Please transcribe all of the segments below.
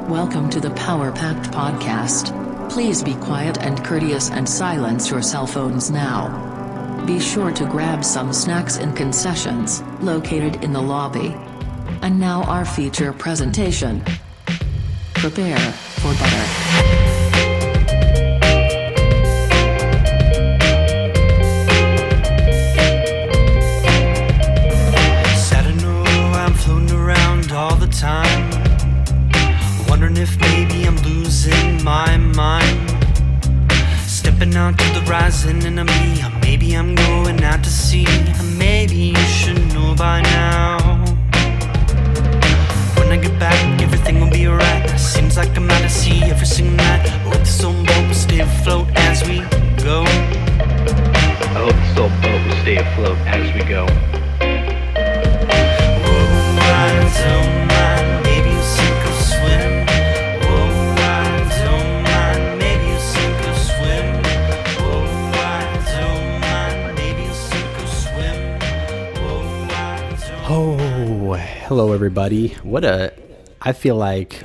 Welcome to the Power Packed Podcast. Please be quiet and courteous and silence your cell phones now. Be sure to grab some snacks and concessions, located in the lobby. And now our feature presentation. Prepare for butter. Time, wondering if maybe I'm losing my mind. Stepping out to the rising enemy, or maybe I'm going out to sea. Maybe you should know by now. When I get back, everything will be alright. Seems like I'm out to sea every single night. I hope this old boat will stay afloat as we go. I hope this old boat will stay afloat as we go. Whoa, I don't maybe you sink or swim. Oh, I don't mind. Maybe you sink or swim. Oh, I don't mind. Maybe you sink or swim. Oh, I don't. Oh, hello everybody. I feel like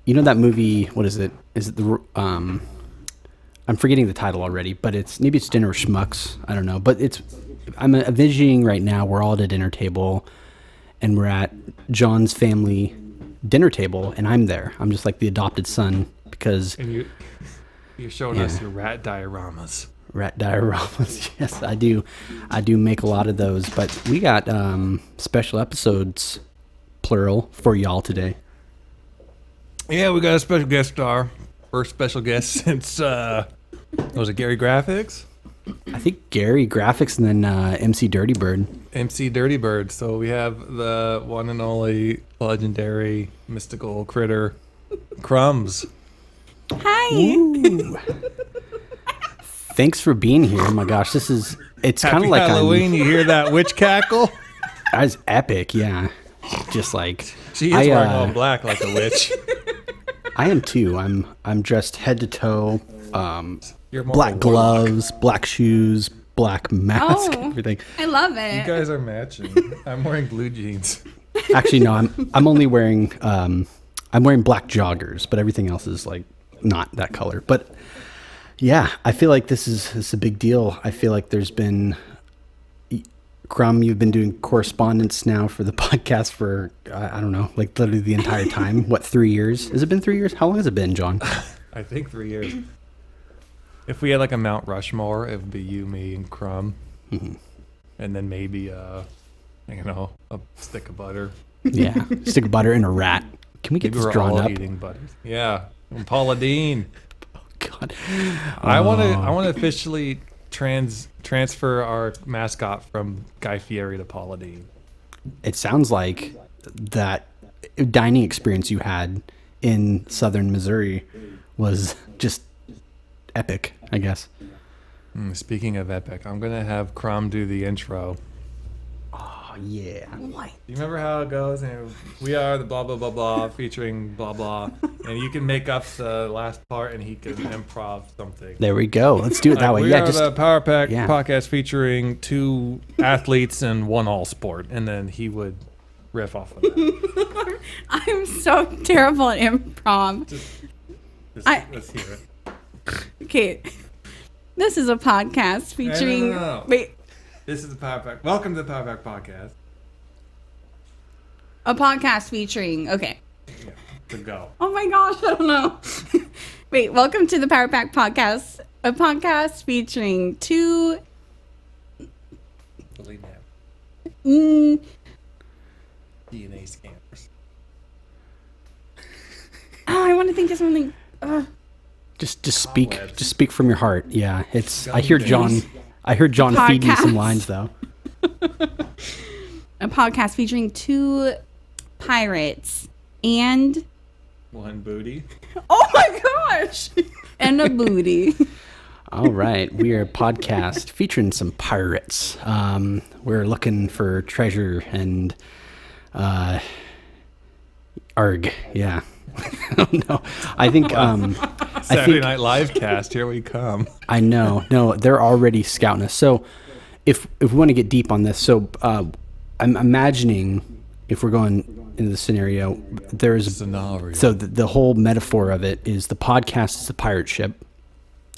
you know that movie, what is it? Is it I'm forgetting the title already, but maybe it's Dinner with Schmucks. I don't know, but I'm envisioning right now we're all at a dinner table and we're at John's family dinner table, and I'm there. I'm just like the adopted son because... And you're showing us your rat dioramas. Rat dioramas, yes, I do. I do make a lot of those, but we got special episodes, plural, for y'all today. Yeah, we got a special guest star. First special guest since, was it Gary Graphics? I think Gary Graphics and then MC Dirty Bird. MC Dirty Bird. So we have the one and only legendary mystical critter, Crumbs. Hi. Ooh. Thanks for being here. Oh my gosh, it's kind of like Halloween. You hear that witch cackle? That's epic, yeah. Just like she is wearing all black like a witch. I am too. I'm dressed head to toe. Black gloves, black shoes, black mask, everything. I love it. You guys are matching. I'm wearing blue jeans. Actually, no, I'm only wearing I'm wearing black joggers, but everything else is like not that color. But yeah, I feel like this is a big deal. I feel like there's been Crumb, you've been doing correspondence now for the podcast for I don't know, like literally the entire time. What, 3 years? Has it been 3 years? How long has it been, John? I think 3 years. If we had like a Mount Rushmore, it would be you, me, and Crumb. Mm-hmm. And then maybe, a stick of butter. Yeah, stick of butter and a rat. Can we get maybe this drawn all up? Eating butters. Yeah, and Paula Dean. Oh, God. I want to officially transfer our mascot from Guy Fieri to Paula Dean. It sounds like that dining experience you had in southern Missouri was just epic, I guess. Speaking of epic, I'm going to have Crumb do the intro. Oh, yeah. What? You remember how it goes? And we are the blah, blah, blah, blah, featuring blah, blah. And you can make up the last part and he can improv something. There we go. Let's do it that way. We Yeah, are the Power Pack podcast featuring 2 athletes and 1 all sport. And then he would riff off of that. I'm so terrible at improv. Let's hear it. Okay. This is a podcast featuring... No. Wait. This is the Power Pack. Welcome to the Power Pack podcast. A podcast featuring... Okay. Yeah, to go. Oh my gosh, I don't know. Wait, welcome to the Power Pack podcast. A podcast featuring 2... Delete that. DNA scanners. Oh, I want to think of something... Just speak from your heart. Yeah, I heard John feed me some lines though. A podcast featuring 2 pirates and 1 booty. oh my gosh, and a booty. All right, we are a podcast featuring some pirates. We're looking for treasure and arg. Yeah. I don't know. I think Saturday Night Live cast. Here we come. I know. No, they're already scouting us. So if we want to get deep on this, so I'm imagining if we're going into the scenario. There's Scenario. So the whole metaphor of it is the podcast is the pirate ship,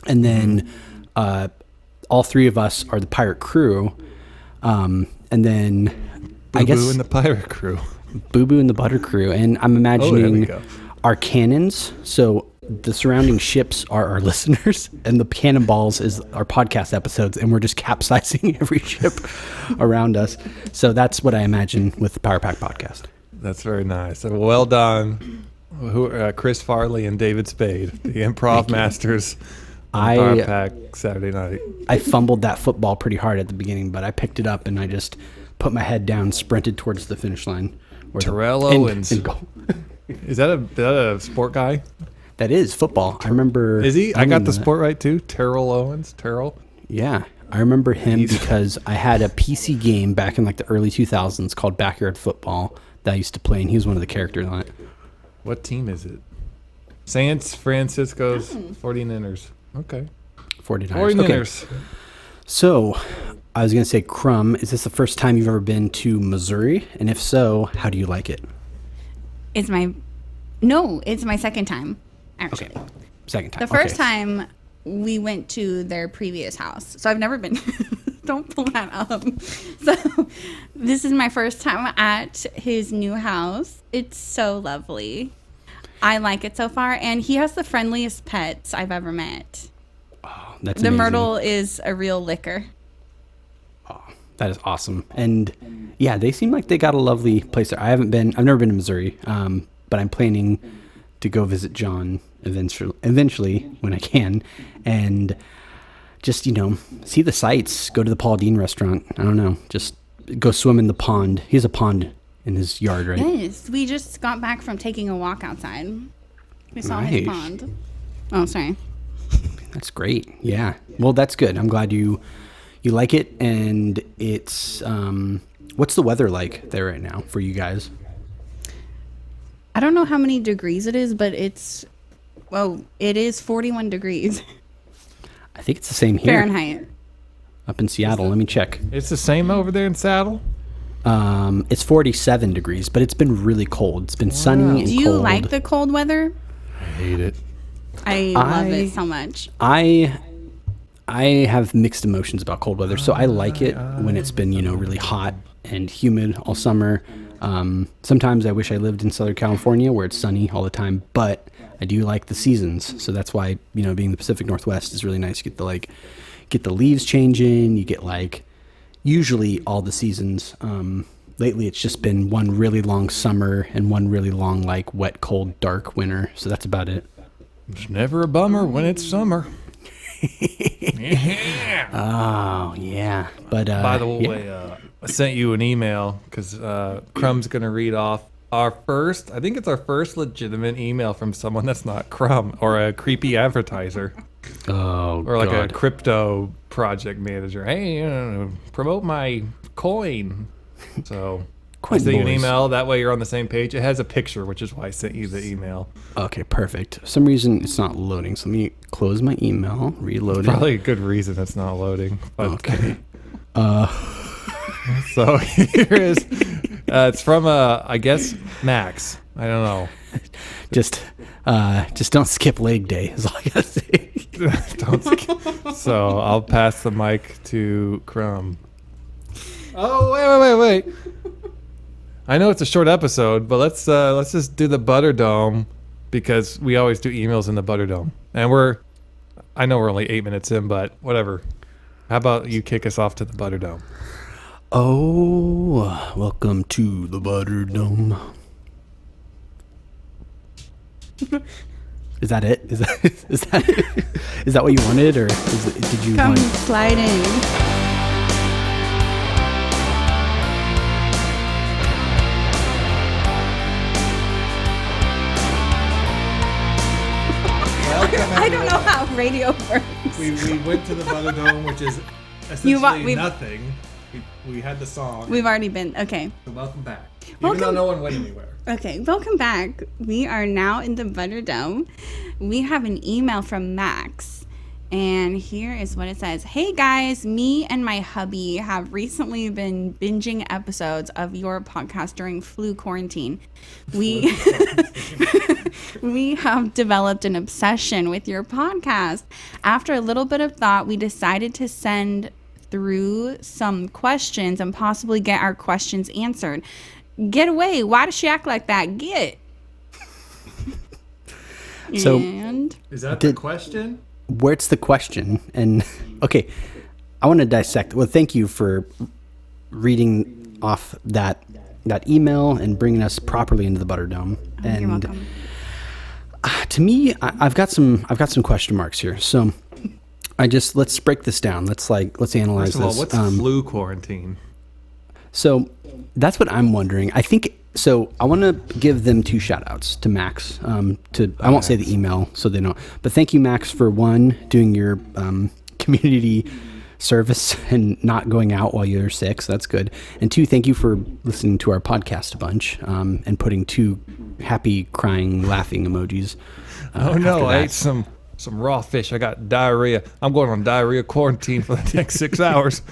and then all three of us are the pirate crew, and then I guess Boo-boo and the pirate crew. Boo Boo and the Butter Crew, and I'm there we imagining go. our cannons. So the surrounding ships are our listeners, and the cannonballs is our podcast episodes, and we're just capsizing every ship around us. So that's what I imagine with the Power Pack podcast. That's very nice. Well done, Chris Farley and David Spade, the improv masters. Power Pack Saturday night. I fumbled that football pretty hard at the beginning, but I picked it up and I just put my head down, sprinted towards the finish line. Terrell Owens. And goal. Is that a sport guy? That is football. I remember. Is he? I owning got the that. sport right too. Terrell Owens. Terrell. Yeah, I remember him because I had a PC game back in like the early 2000s called Backyard Football that I used to play, and he was one of the characters on it. What team is it? San Francisco's 49ers. Okay. 49ers. 49ers. Okay. So, I was going to say, Crumb, is this the first time you've ever been to Missouri? And if so, how do you like it? It's my second time, actually. Okay. Second time. The first Okay. time we went to their previous house. So I've never been. Don't pull that up. So this is my first time at his new house. It's so lovely. I like it so far. And he has the friendliest pets I've ever met. That's The amazing. Myrtle is a real licker. That is awesome. And yeah, they seem like they got a lovely place there. I've never been to Missouri, but I'm planning to go visit John eventually when I can, and just, see the sights, go to the Paul Dean restaurant. I don't know, just go swim in the pond. He has a pond in his yard, right? Yes, we just got back from taking a walk outside. We saw his Nice. pond. Oh, sorry. That's great. Yeah. Well, that's good. I'm glad you like it, and it's what's the weather like there right now for you guys? I don't know how many degrees it is, but it is 41 degrees I think it's the same here Fahrenheit. up in Seattle. Let me check. It's the same over there in Saddle. It's 47 degrees, but it's been really cold. It's been sunny and cold. Do you like the cold weather? I hate it. I love it so much. I have mixed emotions about cold weather, so I like it when it's been, really hot and humid all summer. Sometimes I wish I lived in Southern California where it's sunny all the time, but I do like the seasons. So that's why, being the Pacific Northwest is really nice. You get the leaves changing. You get usually all the seasons. Lately it's just been one really long summer and one really long, wet, cold, dark winter. So that's about it. It's never a bummer when it's summer. Oh, yeah. But By the yeah. way, I sent you an email because Crumb's going to read off our first legitimate email from someone that's not Crumb or a creepy advertiser Oh, or like God. a crypto project manager. Hey, promote my coin. So I Coin sent you an boys. email. That way you're on the same page. It has a picture, which is why I sent you the email. Okay, perfect. For some reason it's not loading, so let me close my email, reload Probably a good reason it's not loading. it. But Okay. So here is. It's from I guess Max. I don't know. Just don't skip leg day is all I gotta say. So I'll pass the mic to Crumb. Oh wait! I know it's a short episode, but let's just do the Butter Dome because we always do emails in the Butter Dome, and I know we're only 8 minutes in, but whatever. How about you kick us off to the Butter Dome? Oh, welcome to the Butter Dome. Is that it? Is that what you wanted, or did you Come want? slide in. I don't know how radio works. We went to the Butter Dome, which is we've- nothing. We had the song. We've already been. Okay. So welcome back. Even Welcome- though no one went anywhere. Okay, welcome back. We are now in the Butter Dome. We have an email from Max, And here is what it says. Hey guys, me and my hubby have recently been binging episodes of your podcast during flu quarantine. We we have developed an obsession with your podcast. After a little bit of thought, we decided to send through some questions and possibly get our questions answered. Get away. Why does she act like that? Get. So and Is that the question? where's the question? And okay, I want to dissect. Well, thank you for reading off that email and bringing us properly into the Butter Dome. And you're welcome. To me, I've got some question marks here. So let's break this down. Let's analyze First of all, this. what's flu quarantine? So that's what I'm wondering. I think so. I want to give them 2 shout outs to Max. I won't say the email so they know, but thank you, Max, for one, doing your community service and not going out while you're sick. So that's good. And 2, thank you for listening to our podcast a bunch and putting 2 happy, crying, laughing emojis. Oh no, I that. ate some raw fish. I got diarrhea. I'm going on diarrhea quarantine for the next 6 hours.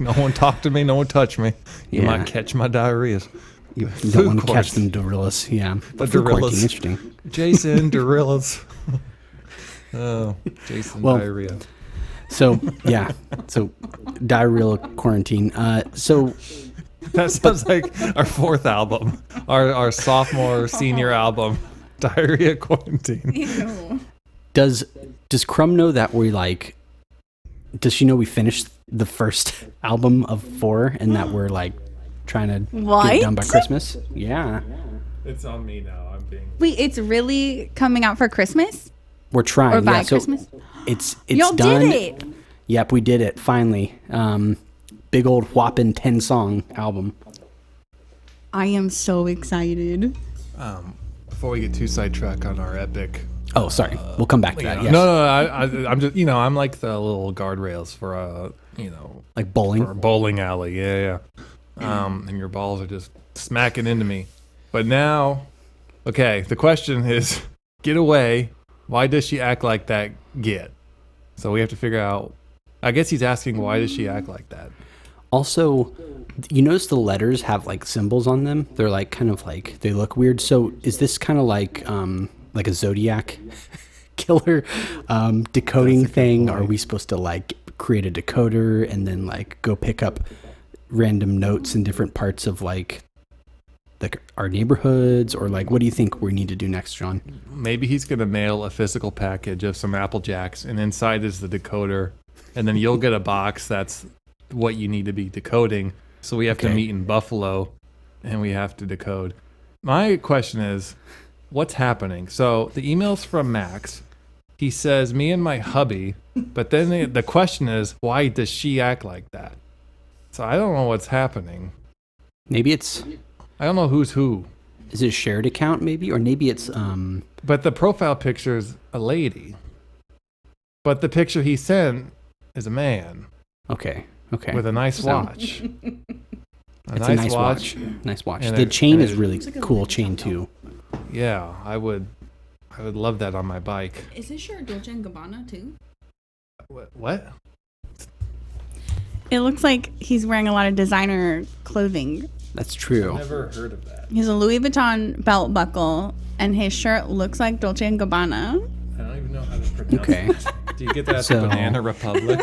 No one talked to me. No one touched me. You Yeah. might catch my diarrheas. You Food don't want to catch quarantine. them gorillas. Yeah. The Food quarantine, gorillas. interesting. Jason, gorillas. Oh, Jason, Well, diarrhea. So, yeah. So, diarrheal quarantine. So, That sounds like our 4th album, our sophomore, senior album, Diarrhea Quarantine. Ew. does Crumb know that does she know we finished the first album of 4 and that we're trying to get What? it done by Christmas? Yeah. It's on me now. I'm being. Wait, it's really coming out for Christmas? We're trying. Or by yeah, so Christmas? It's Y'all done. did it. Yep, we did it finally. Big old whopping 10-song album. I am so excited. Before we get too sidetracked on our epic. Oh, sorry. We'll come back to that. Yes. No, I'm just, I'm like the little guardrails for Like bowling. for a bowling alley. Yeah. And your balls are just smacking into me. But now, okay, the question is, get away. Why does she act like that? Get. So we have to figure out. I guess he's asking, why does she act like that? Also, you notice the letters have symbols on them. They're kind of they look weird. So is this kind of like a Zodiac killer decoding thing? Are we supposed to create a decoder and then go pick up random notes in different parts of our neighborhoods, or what do you think we need to do next, John? Maybe he's going to mail a physical package of some Apple Jacks, and inside is the decoder. And then you'll get a box that's what you need to be decoding. So we have to Okay. meet in Buffalo, and we have to decode. My question is, what's happening? So the email's from Max. He says, me and my hubby. But then the question is, why does she act like that? So I don't know what's happening. Maybe it's I don't know who's who. is it a shared account maybe, or maybe it's But the profile picture's a lady. But the picture he sent is a man okay with a nice So- watch. It's a nice watch. Nice watch. And The it- chain and is it- really cool chain too. Yeah, I would love that on my bike. Is this your Dolce & Gabbana too? What? It looks like he's wearing a lot of designer clothing. That's true. Never heard of that. He has a Louis Vuitton belt buckle, and his shirt looks like Dolce & Gabbana. I don't even know how to pronounce Okay. it. Do you get that at So- the Banana Republic?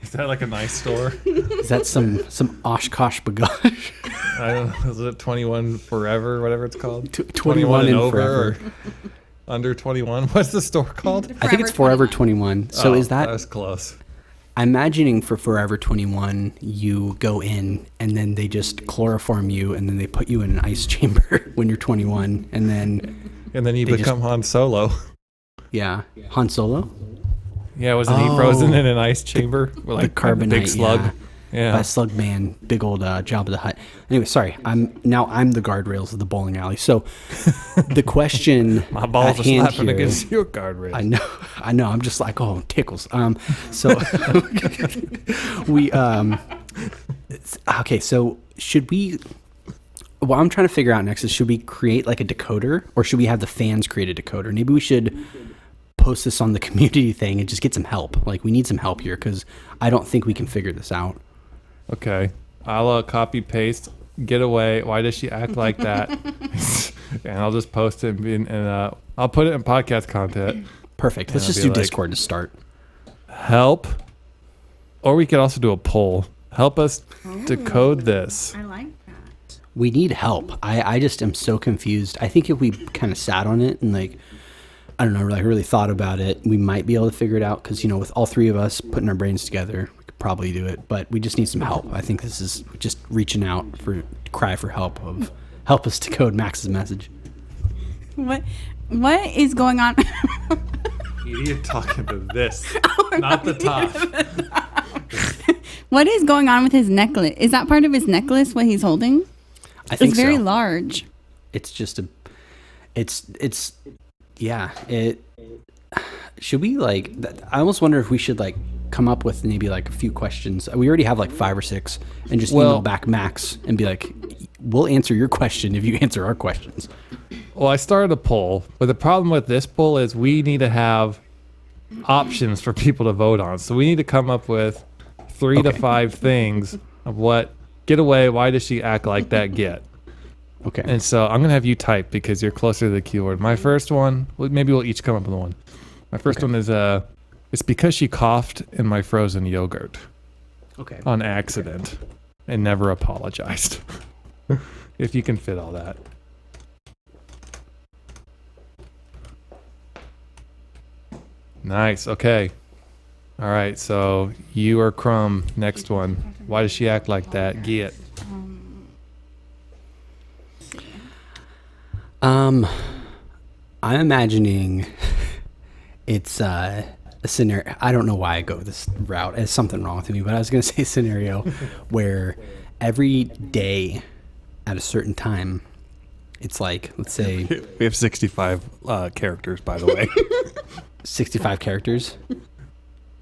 Is that like a nice store? Is that some Oshkosh bagage? I don't know. Is it 21 Forever, whatever it's called? 21 and over forever. or under 21? What's the store called? I think it's Forever 21. So is that was close. I'm imagining for Forever 21, you go in and then they just chloroform you and then they put you in an ice chamber when you're 21 and then And then you They become Han Solo. yeah, Han Solo. Yeah, wasn't he Oh. frozen in an ice chamber with The carbonite, big slug? yeah. Yeah. By Slug Man, big old Jabba the Hutt. Anyway, sorry. I'm the guardrails of the bowling alley. So the question My balls at are hand slapping here- against your guardrail. I know. I'm just like, oh, tickles. So we okay. So should we? What I'm trying to figure out next is, should we create like a decoder, or should we have the fans create a decoder? Maybe we should post this on the community thing and just get some help. Like, we need some help here because I don't think we can figure this out. Okay. I'll copy paste. Get away. Why does she act like that? And I'll just post it and I'll put it in podcast content. Perfect. Let's just do Discord to start. Help. Or we could also do a poll. Help us decode this. I like that. We need help. I just am so confused. I think if we kind of sat on it and like, I don't know, like really thought about it, we might be able to figure it out. Because, you know, with all three of us putting our brains together, we could probably do it. But we just need some help. I think this is just reaching out for cry for help of help us decode Max's message. What is going on? You're talking to this, not the top. What is going on with his necklace? Is that part of his necklace, what he's holding? I think it's very so. large. It's just should we like, I almost wonder if we should like come up with maybe like a few questions. We already have like 5 or 6 and just email back Max and be like, we'll answer your question if you answer our questions. Well, I started a poll, but the problem with this poll is we need to have options for people to vote on. So we need to come up with 3 to 5 things of what get away, why does she act like that get? Okay. And so I'm going to have you type because you're closer to the keyword. My first one, maybe we'll each come up with one. My first one is it's because she coughed in my frozen yogurt. Okay. On accident and never apologized. If you can fit all that. Nice. Okay. All right. So you are Crumb. Next one. Why does she act like that? Get. I'm imagining it's a scenario. I don't know why I go this route. There's something wrong with me, but I was going to say a scenario where every day at a certain time, it's like, let's say We have 65 characters, by the way. 65 characters.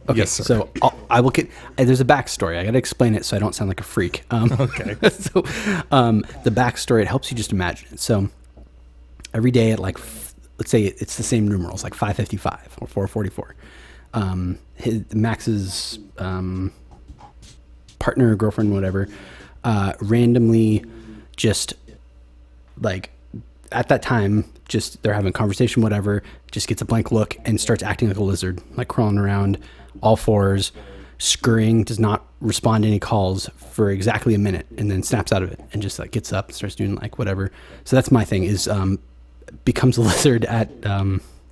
Okay, Yes, sir. so I will get. There's a backstory. I got to explain it so I don't sound like a freak. Okay. So, the backstory, it helps you just imagine it. So, every day at like, let's say it's the same numerals, like 555 or 444. Max's partner, girlfriend, whatever, randomly just like at that time, just they're having a conversation, whatever, just gets a blank look and starts acting like a lizard, like crawling around all fours, scurrying, does not respond to any calls for exactly a minute, and then snaps out of it and just like gets up and starts doing like whatever. So that's my thing is becomes a lizard at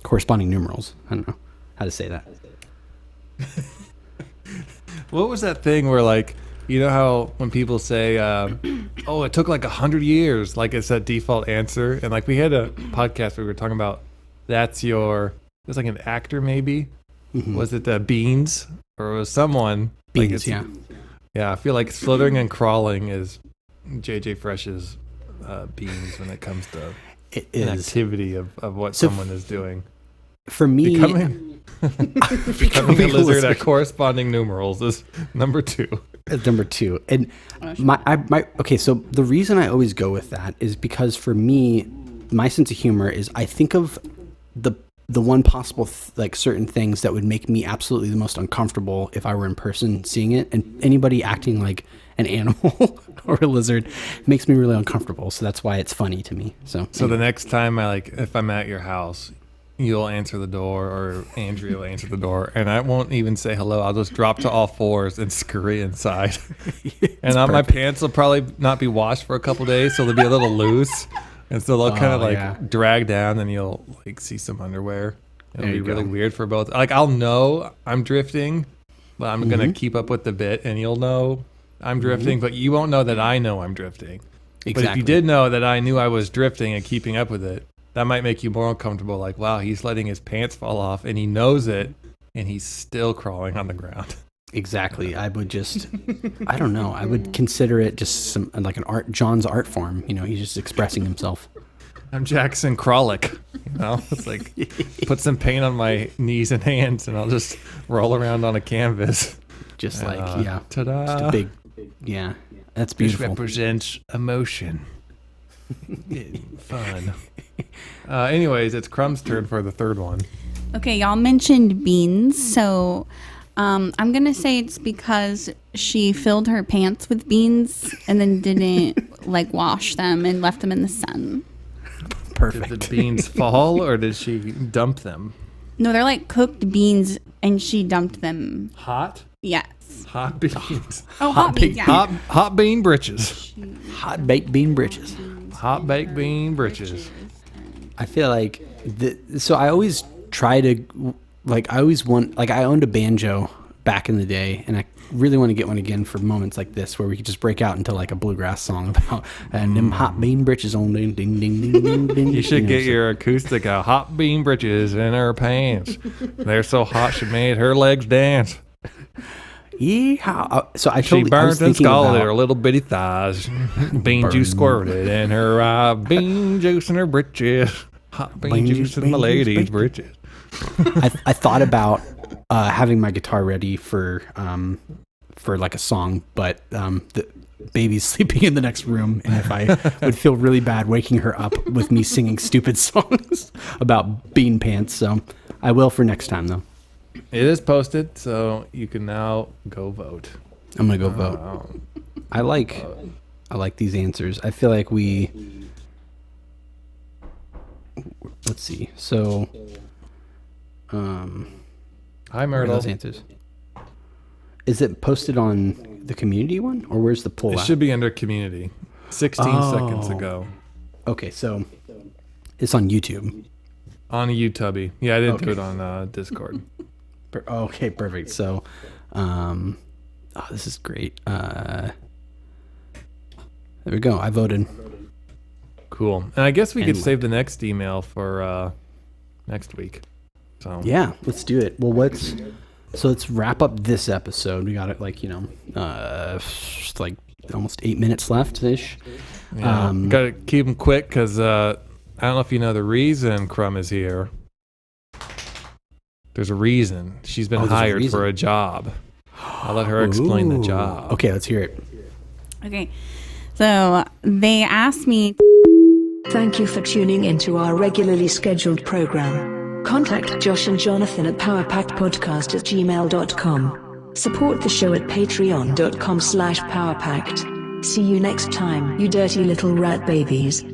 corresponding numerals. I don't know how to say that. What was that thing where, like, you know how when people say, oh, it took like 100 years, like it's that default answer? And like we had a podcast where we were talking about it was like an actor maybe. Mm-hmm. Was it Beans? Or it was someone? Beans, like Yeah, I feel like slithering and crawling is JJ Fresh's Beans when it comes to an activity of what someone is doing. For me, becoming a lizard at corresponding numerals is number 2. Number 2. And okay, so the reason I always go with that is because for me, my sense of humor is I think of the one possible like certain things that would make me absolutely the most uncomfortable if I were in person seeing it, and anybody acting like an animal or a lizard makes me really uncomfortable. So that's why it's funny to me. So the next time if I'm at your house, you'll answer the door, or Andrea will answer the door, and I won't even say hello. I'll just drop to all fours and scurry inside. And my pants will probably not be washed for a couple days, so they'll be a little loose. And so they'll kind of drag down, and you'll like see some underwear. It'll be really weird for both. Like I'll know I'm drifting, but I'm going to keep up with the bit, and you'll know I'm drifting, but you won't know that I know I'm drifting. Exactly. But if you did know that I knew I was drifting and keeping up with it, that might make you more uncomfortable. Like, wow, he's letting his pants fall off, and he knows it, and he's still crawling on the ground. Exactly. I would just, I don't know. I would consider it just some like John's art form. You know, he's just expressing himself. I'm Jackson Kralik. You know, it's like put some paint on my knees and hands, and I'll just roll around on a canvas. Just like ta-da! Just a big, that's beautiful. Which represents emotion. Fun. Anyways, it's Crumb's turn for the third one. Okay, y'all mentioned beans, so I'm gonna say it's because she filled her pants with beans and then didn't like wash them and left them in the sun. Perfect. Did the beans fall or did she dump them? No, they're like cooked beans, and she dumped them. Hot? Yes. Hot beans. Oh, hot beans. Yeah. Hot bean britches. Hot baked bean britches. Hot baked bean britches. I feel like so I always try to I always want I owned a banjo back in the day, and I really want to get one again for moments like this where we could just break out into like a bluegrass song about and them hot bean britches on ding ding ding ding ding ding. You should get your acoustic out. Hot bean britches in her pants. They're so hot she made her legs dance. Yeehaw. So She burnt and scalded her little bitty thighs. Bean juice squirted in her eye. Bean juice in her britches. Hot bean juice in my lady's britches. I thought about having my guitar ready for like a song, but the baby's sleeping in the next room, and if I would feel really bad waking her up with me singing stupid songs about bean pants, so I will for next time though. It is posted, so you can now go vote. I'm gonna go vote. I like these answers. I feel like let's see. So, Hi, where are Myrtle. those answers? Is it posted on the community one, or where's the poll? It at? should be under community. 16 seconds ago. Okay, so it's on YouTube. On YouTube. Yeah, I didn't do it on Discord. Okay, perfect. So, this is great. There we go. I voted. Cool. And I guess we could And- save the next email for next week. So Yeah, let's do it. Well, let's wrap up this episode. We got it like almost 8 minutes left ish. yeah, got to keep them quick because I don't know if you know the reason Crumb is here. There's a reason. She's been there's a hired reason. for a job. I'll let her explain the Ooh. job. Okay, let's hear it. Okay. So they asked me. Thank you for tuning into our regularly scheduled program. Contact Josh and Jonathan at powerpackedpodcast@gmail.com. Support the show at patreon.com/powerpacked. See you next time, you dirty little rat babies.